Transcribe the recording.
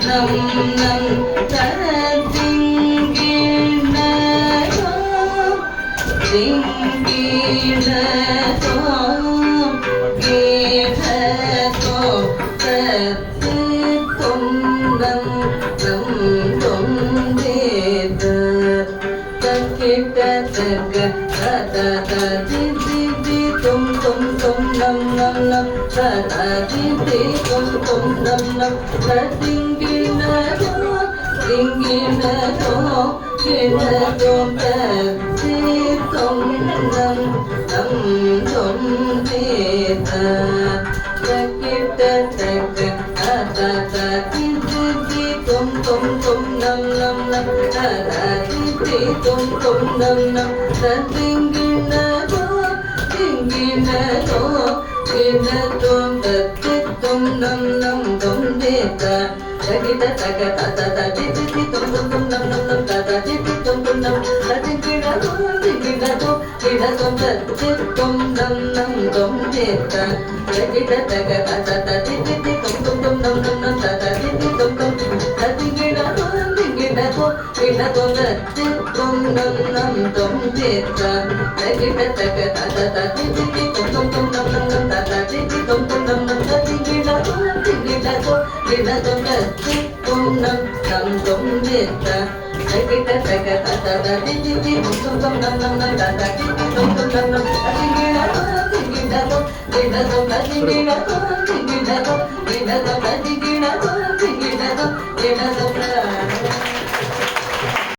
நம் நம் திங்கிணதோ திங்கிணதோ கீழதோ தத்து தொந்தம் நம் தொந்தேத தக்கிட்ட தக்க தத தி தி தி தொம் தொம் தொம் நம் நம் நம் தத தி தி தொம் தொம் நம் நம் திங்கிணதோ திங்கிணதோ கிணதோ தத்தி தொம் நம் நம் தொந்தேத தக்கிட்ட தக்க தத தி தி தி தொம் தொம் தொம் நம் நம் நம் தத தி தி தொம் தொம் நம் நம் திங்கிணதோ திங்கிணதோ கிணதோ தத்தி தொம் நம் நம் தொந்தேத தகிட தக தத தி தி தி தொம் தொம் தொம் நம் நம் நம் தத தி தி தொம் தொம் நம் திங்கிணதோ திங்கிணதோ கிணதோ தத்தி தொம் நம் நம் தொந்தேத தகிட தக தத தி தி தி தொம் தொம் தொம் நம் நம் நம் தத தி தி தொம் தொம் திங்கிணதோ திங்கிணதோ கிணதோ தத்தி தொம் நம் நம் தொந்தேத தகிட தக தத தி தி தி தொம் தொம் தொம் நம் நம் நம் தத தி தி தொம் தொம் நம் நம் திங்கிணதோ திங்கிணதோ கிணதோ தத்தி தொம் நம் நம் தொந்தேத தகிட தக தத தி தி தி தொம் தொம் தொம் நம் நம் நம் தத தி தி தொம் தொம் நம் நம் திங்கிணதோ திங்கிணதோ கிணதோ திங்கிணதோ திங்கிணதோ கிணதோ